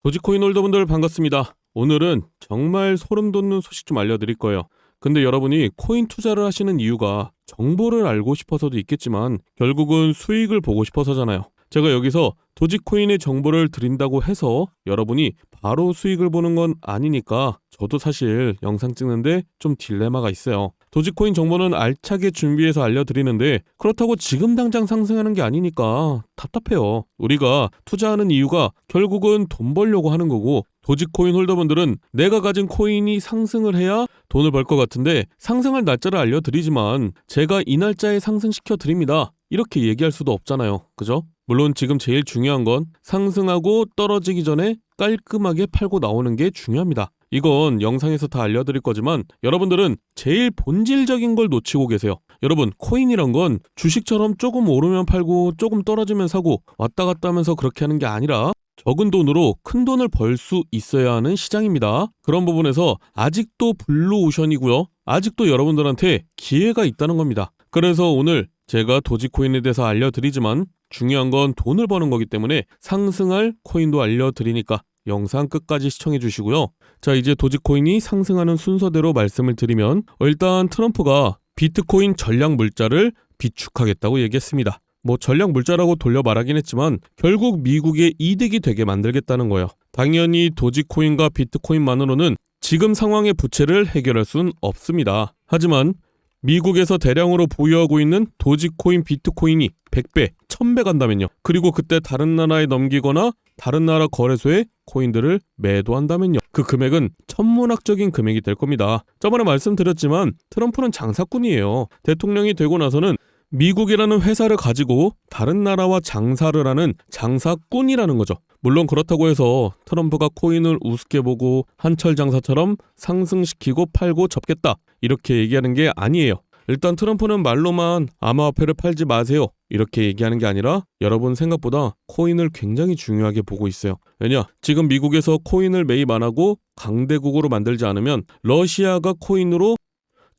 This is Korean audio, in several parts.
도지코인 홀더분들 반갑습니다. 오늘은 정말 소름 돋는 소식 좀 알려드릴 거예요. 근데 여러분이 코인 투자를 하시는 이유가 정보를 알고 싶어서도 있겠지만 결국은 수익을 보고 싶어서잖아요. 제가 여기서 도지코인의 정보를 드린다고 해서 여러분이 바로 수익을 보는 건 아니니까 저도 사실 영상 찍는데 좀 딜레마가 있어요. 도지코인 정보는 알차게 준비해서 알려드리는데 그렇다고 지금 당장 상승하는 게 아니니까 답답해요. 우리가 투자하는 이유가 결국은 돈 벌려고 하는 거고, 도지코인 홀더분들은 내가 가진 코인이 상승을 해야 돈을 벌 것 같은데 상승할 날짜를 알려드리지만 제가 이 날짜에 상승시켜 드립니다 이렇게 얘기할 수도 없잖아요. 그죠? 물론 지금 제일 중요한 건 상승하고 떨어지기 전에 깔끔하게 팔고 나오는 게 중요합니다. 이건 영상에서 다 알려드릴 거지만 여러분들은 제일 본질적인 걸 놓치고 계세요. 여러분, 코인이란 건 주식처럼 조금 오르면 팔고 조금 떨어지면 사고 왔다 갔다 하면서 그렇게 하는 게 아니라 적은 돈으로 큰 돈을 벌 수 있어야 하는 시장입니다. 그런 부분에서 아직도 블루오션이고요. 아직도 여러분들한테 기회가 있다는 겁니다. 그래서 오늘 제가 도지코인에 대해서 알려드리지만 중요한 건 돈을 버는 거기 때문에 상승할 코인도 알려드리니까 영상 끝까지 시청해 주시고요. 자, 이제 도지코인이 상승하는 순서대로 말씀을 드리면 일단 트럼프가 비트코인 전략 물자를 비축하겠다고 얘기했습니다. 전략 물자라고 돌려 말하긴 했지만 결국 미국의 이득이 되게 만들겠다는 거예요. 당연히 도지코인과 비트코인만으로는 지금 상황의 부채를 해결할 순 없습니다. 하지만 미국에서 대량으로 보유하고 있는 도지코인, 비트코인이 100배, 1000배 간다면요. 그리고 그때 다른 나라에 넘기거나 다른 나라 거래소에 코인들을 매도한다면요. 그 금액은 천문학적인 금액이 될 겁니다. 저번에 말씀드렸지만 트럼프는 장사꾼이에요. 대통령이 되고 나서는 미국이라는 회사를 가지고 다른 나라와 장사를 하는 장사꾼이라는 거죠. 물론 그렇다고 해서 트럼프가 코인을 우습게 보고 한철 장사처럼 상승시키고 팔고 접겠다 이렇게 얘기하는 게 아니에요. 일단 트럼프는 말로만 암호화폐를 팔지 마세요 이렇게 얘기하는 게 아니라 여러분 생각보다 코인을 굉장히 중요하게 보고 있어요. 왜냐? 지금 미국에서 코인을 매입 안 하고 강대국으로 만들지 않으면 러시아가 코인으로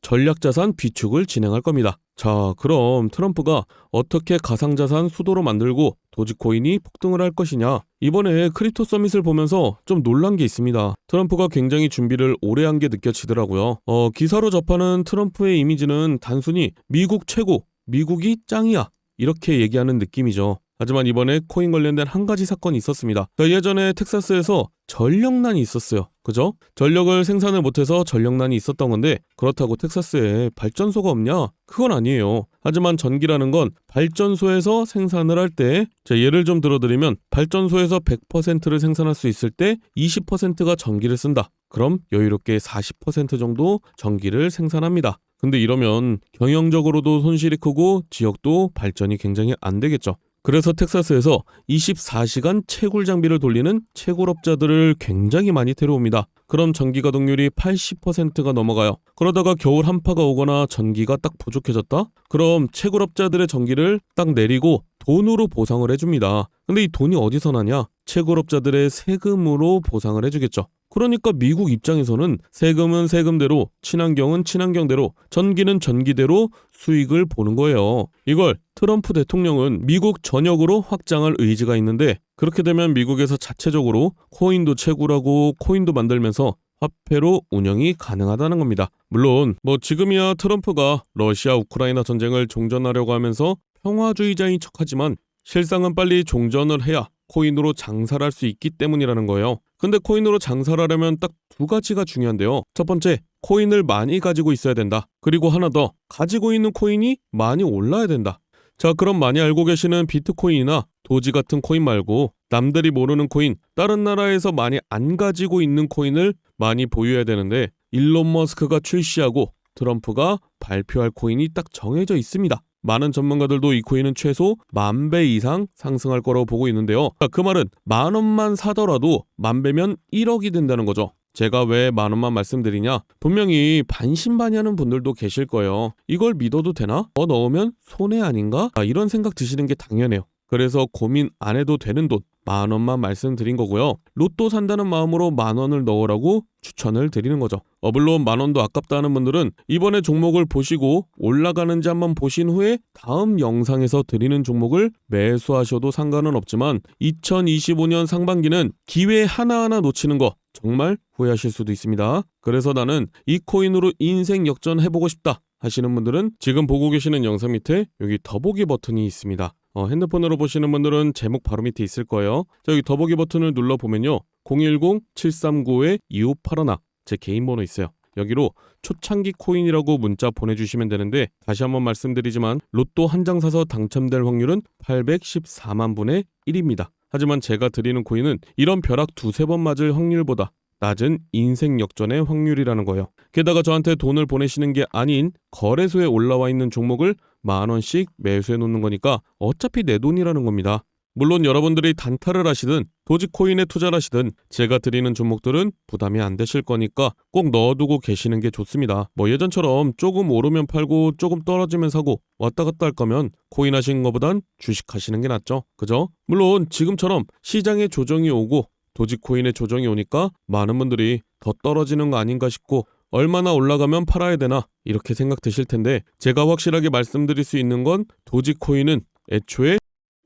전략자산 비축을 진행할 겁니다. 자, 그럼 트럼프가 어떻게 가상자산 수도로 만들고 도지코인이 폭등을 할 것이냐? 이번에 크립토 서밋을 보면서 좀 놀란 게 있습니다. 트럼프가 굉장히 준비를 오래 한 게 느껴지더라고요. 기사로 접하는 트럼프의 이미지는 단순히 미국 최고, 미국이 짱이야 이렇게 얘기하는 느낌이죠. 하지만 이번에 코인 관련된 한 가지 사건이 있었습니다. 예전에 텍사스에서 전력난이 있었어요. 그죠? 전력을 생산을 못해서 전력난이 있었던 건데 그렇다고 텍사스에 발전소가 없냐? 그건 아니에요. 하지만 전기라는 건 발전소에서 생산을 할 때 예를 좀 들어드리면 발전소에서 100%를 생산할 수 있을 때 20%가 전기를 쓴다. 그럼 여유롭게 40% 정도 전기를 생산합니다. 근데 이러면 경영적으로도 손실이 크고 지역도 발전이 굉장히 안 되겠죠. 그래서 텍사스에서 24시간 채굴 장비를 돌리는 채굴업자들을 굉장히 많이 데려옵니다. 그럼 전기 가동률이 80%가 넘어가요. 그러다가 겨울 한파가 오거나 전기가 딱 부족해졌다? 그럼 채굴업자들의 전기를 딱 내리고 돈으로 보상을 해줍니다. 근데 이 돈이 어디서 나냐? 채굴업자들의 세금으로 보상을 해주겠죠. 그러니까 미국 입장에서는 세금은 세금대로, 친환경은 친환경대로, 전기는 전기대로 수익을 보는 거예요. 이걸 트럼프 대통령은 미국 전역으로 확장할 의지가 있는데 그렇게 되면 미국에서 자체적으로 코인도 채굴하고 코인도 만들면서 화폐로 운영이 가능하다는 겁니다. 물론 지금이야 트럼프가 러시아 우크라이나 전쟁을 종전하려고 하면서 평화주의자인 척하지만 실상은 빨리 종전을 해야 코인으로 장사를 할 수 있기 때문이라는 거예요. 근데 코인으로 장사를 하려면 딱 두 가지가 중요한데요. 첫 번째, 코인을 많이 가지고 있어야 된다. 그리고 하나 더, 가지고 있는 코인이 많이 올라야 된다. 자, 그럼 많이 알고 계시는 비트코인이나 도지 같은 코인 말고 남들이 모르는 코인, 다른 나라에서 많이 안 가지고 있는 코인을 많이 보유해야 되는데 일론 머스크가 출시하고 트럼프가 발표할 코인이 딱 정해져 있습니다. 많은 전문가들도 이 코인은 최소 10,000배 이상 상승할 거라고 보고 있는데요. 그 말은 10,000원만 사더라도 10,000배면 1억이 된다는 거죠. 제가 왜 10,000원만 말씀드리냐? 분명히 반신반의하는 분들도 계실 거예요. 이걸 믿어도 되나? 더 넣으면 손해 아닌가? 이런 생각 드시는 게 당연해요. 그래서 고민 안 해도 되는 돈 10,000원만 말씀드린 거고요. 로또 산다는 마음으로 10,000원을 넣으라고 추천을 드리는 거죠. 물론 10,000원도 아깝다 하는 분들은 이번에 종목을 보시고 올라가는지 한번 보신 후에 다음 영상에서 드리는 종목을 매수하셔도 상관은 없지만 2025년 상반기는 기회 하나하나 놓치는 거 정말 후회하실 수도 있습니다. 그래서 나는 이 코인으로 인생 역전해보고 싶다 하시는 분들은 지금 보고 계시는 영상 밑에 여기 더보기 버튼이 있습니다. 핸드폰으로 보시는 분들은 제목 바로 밑에 있을 거예요. 자, 여기 더보기 버튼을 눌러보면요. 010-739-2581 제 개인 번호 있어요. 여기로 초창기 코인이라고 문자 보내주시면 되는데 다시 한번 말씀드리지만 로또 한 장 사서 당첨될 확률은 814만 분의 1입니다. 하지만 제가 드리는 코인은 이런 벼락 두세 번 맞을 확률보다 낮은 인생 역전의 확률이라는 거예요. 게다가 저한테 돈을 보내시는 게 아닌 거래소에 올라와 있는 종목을 10,000원씩 매수해 놓는 거니까 어차피 내 돈이라는 겁니다. 물론 여러분들이 단타를 하시든 도지코인에 투자를 하시든 제가 드리는 종목들은 부담이 안 되실 거니까 꼭 넣어두고 계시는 게 좋습니다. 예전처럼 조금 오르면 팔고 조금 떨어지면 사고 왔다 갔다 할 거면 코인 하시는 것보단 주식 하시는 게 낫죠. 그죠? 물론 지금처럼 시장에 조정이 오고 도지코인에 조정이 오니까 많은 분들이 더 떨어지는 거 아닌가 싶고 얼마나 올라가면 팔아야 되나 이렇게 생각되실 텐데 제가 확실하게 말씀드릴 수 있는 건 도지코인은 애초에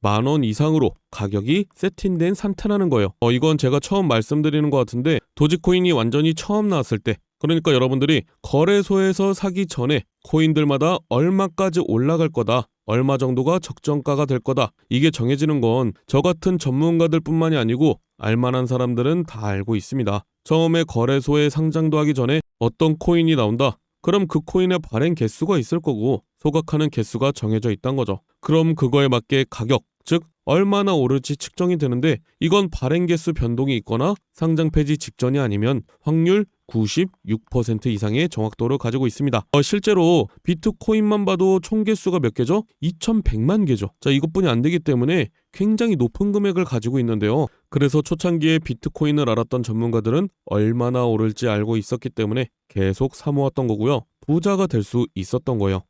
10,000원 이상으로 가격이 세팅된 상태라는 거예요. 이건 제가 처음 말씀드리는 것 같은데 도지코인이 완전히 처음 나왔을 때 그러니까 여러분들이 거래소에서 사기 전에 코인들마다 얼마까지 올라갈 거다. 얼마 정도가 적정가가 될 거다. 이게 정해지는 건 저 같은 전문가들 뿐만이 아니고 알만한 사람들은 다 알고 있습니다. 처음에 거래소에 상장도 하기 전에 어떤 코인이 나온다. 그럼 그 코인의 발행 개수가 있을 거고 소각하는 개수가 정해져 있단 거죠. 그럼 그거에 맞게 가격, 즉 얼마나 오를지 측정이 되는데 이건 발행 개수 변동이 있거나 상장 폐지 직전이 아니면 확률 96% 이상의 정확도를 가지고 있습니다. 실제로 비트코인만 봐도 총 개수가 몇 개죠? 2,100만 개죠. 자, 이것뿐이 안 되기 때문에 굉장히 높은 금액을 가지고 있는데요. 그래서 초창기에 비트코인을 알았던 전문가들은 얼마나 오를지 알고 있었기 때문에 계속 사모았던 거고요. 부자가 될 수 있었던 거예요.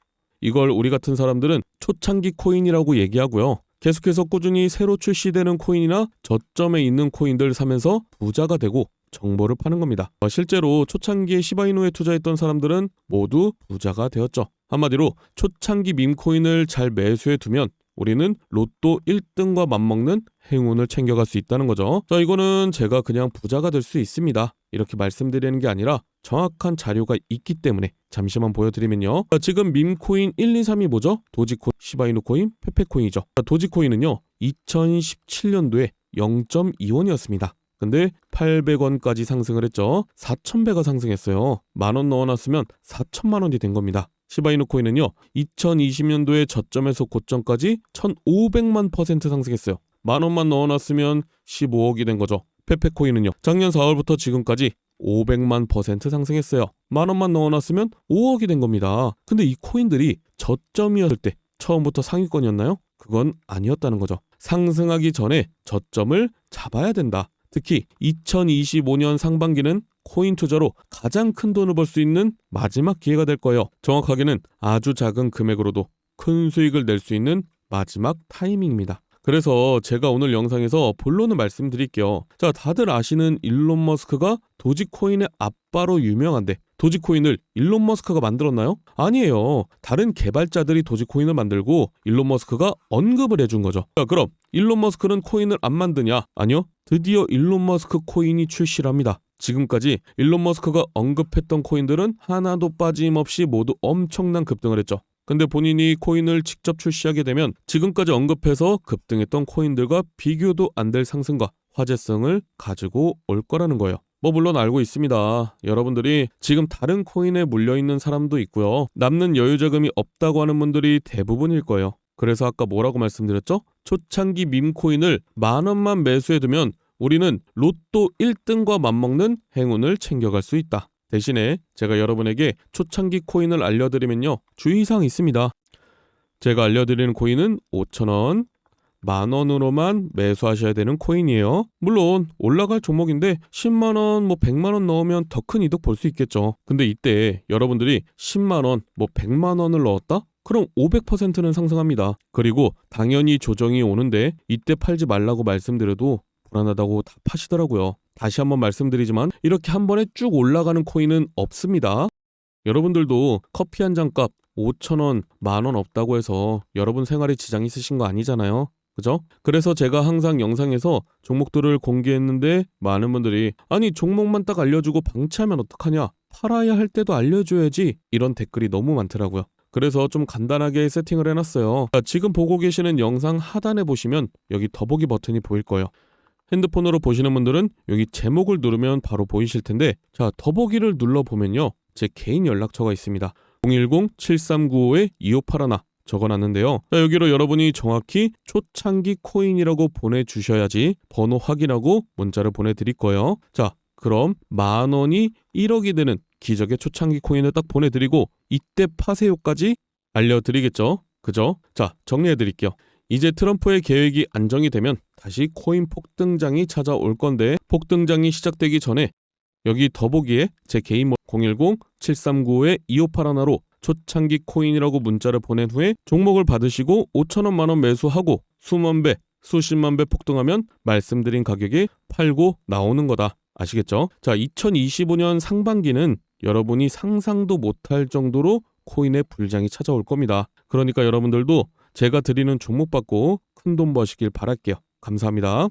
이걸 우리 같은 사람들은 초창기 코인이라고 얘기하고요. 계속해서 꾸준히 새로 출시되는 코인이나 저점에 있는 코인들 사면서 부자가 되고 정보를 파는 겁니다. 실제로 초창기에 시바이누에 투자했던 사람들은 모두 부자가 되었죠. 한마디로 초창기 밈코인을 잘 매수해 두면 우리는 로또 1등과 맞먹는 행운을 챙겨갈 수 있다는 거죠. 자, 이거는 제가 그냥 부자가 될 수 있습니다. 이렇게 말씀드리는 게 아니라 정확한 자료가 있기 때문에 잠시만 보여드리면요. 자, 지금 밈코인 1, 2, 3이 뭐죠? 도지코인, 시바이누코인, 페페코인이죠. 자, 도지코인은요. 2017년도에 0.2원이었습니다. 근데 800원까지 상승을 했죠. 4,000배가 상승했어요. 10,000원 넣어놨으면 4천만 원이 된 겁니다. 시바이누 코인은요. 2020년도에 저점에서 고점까지 1,500만% 상승했어요. 10,000원만 넣어놨으면 15억이 된 거죠. 페페코인은요. 작년 4월부터 지금까지 500만% 상승했어요. 10,000원만 넣어놨으면 5억이 된 겁니다. 근데 이 코인들이 저점이었을 때 처음부터 상위권이었나요? 그건 아니었다는 거죠. 상승하기 전에 저점을 잡아야 된다. 특히 2025년 상반기는 코인 투자로 가장 큰 돈을 벌 수 있는 마지막 기회가 될 거예요. 정확하게는 아주 작은 금액으로도 큰 수익을 낼 수 있는 마지막 타이밍입니다. 그래서 제가 오늘 영상에서 본론을 말씀드릴게요. 자, 다들 아시는 일론 머스크가 도지코인의 아빠로 유명한데 도지코인을 일론 머스크가 만들었나요? 아니에요. 다른 개발자들이 도지코인을 만들고 일론 머스크가 언급을 해준 거죠. 자, 그럼 일론 머스크는 코인을 안 만드냐? 아니요. 드디어 일론 머스크 코인이 출시를 합니다. 지금까지 일론 머스크가 언급했던 코인들은 하나도 빠짐없이 모두 엄청난 급등을 했죠. 근데 본인이 코인을 직접 출시하게 되면 지금까지 언급해서 급등했던 코인들과 비교도 안 될 상승과 화제성을 가지고 올 거라는 거예요. 물론 알고 있습니다. 여러분들이 지금 다른 코인에 물려있는 사람도 있고요. 남는 여유자금이 없다고 하는 분들이 대부분일 거예요. 그래서 아까 뭐라고 말씀드렸죠? 초창기 밈코인을 10,000원만 매수해두면 우리는 로또 1등과 맞먹는 행운을 챙겨갈 수 있다. 대신에 제가 여러분에게 초창기 코인을 알려드리면요. 주의사항이 있습니다. 제가 알려드리는 코인은 5,000원, 10,000원으로만 매수하셔야 되는 코인이에요. 물론 올라갈 종목인데 10만원, 100만원 넣으면 더 큰 이득 볼 수 있겠죠. 근데 이때 여러분들이 10만원, 100만원을 넣었다? 그럼 500%는 상승합니다. 그리고 당연히 조정이 오는데 이때 팔지 말라고 말씀드려도 불안하다고 다 파시더라고요. 다시 한번 말씀드리지만 이렇게 한 번에 쭉 올라가는 코인은 없습니다. 여러분들도 커피 한 잔 값 5,000원, 10,000원 없다고 해서 여러분 생활에 지장 있으신 거 아니잖아요. 그죠? 그래서 제가 항상 영상에서 종목들을 공개했는데 많은 분들이 아니 종목만 딱 알려주고 방치하면 어떡하냐? 팔아야 할 때도 알려줘야지. 이런 댓글이 너무 많더라고요. 그래서 좀 간단하게 세팅을 해놨어요. 자, 지금 보고 계시는 영상 하단에 보시면 여기 더보기 버튼이 보일 거예요. 핸드폰으로 보시는 분들은 여기 제목을 누르면 바로 보이실 텐데 자, 더보기를 눌러보면요. 제 개인 연락처가 있습니다. 010-7395-2581 적어놨는데요. 자, 여기로 여러분이 정확히 초창기 코인이라고 보내주셔야지 번호 확인하고 문자를 보내드릴 거예요. 자, 그럼 10,000원이 1억이 되는 기적의 초창기 코인을 딱 보내드리고 이때 파세요까지 알려드리겠죠. 그죠? 자, 정리해드릴게요. 이제 트럼프의 계획이 안정이 되면 다시 코인 폭등장이 찾아올 건데 폭등장이 시작되기 전에 여기 더보기에 제 개인 010-7395-2581로 초창기 코인이라고 문자를 보낸 후에 종목을 받으시고 5,000원 만원 매수하고 수만 배, 수십만 배 폭등하면 말씀드린 가격에 팔고 나오는 거다. 아시겠죠? 자, 2025년 상반기는 여러분이 상상도 못할 정도로 코인의 불장이 찾아올 겁니다. 그러니까 여러분들도 제가 드리는 종목 받고 큰돈 버시길 바랄게요. 감사합니다.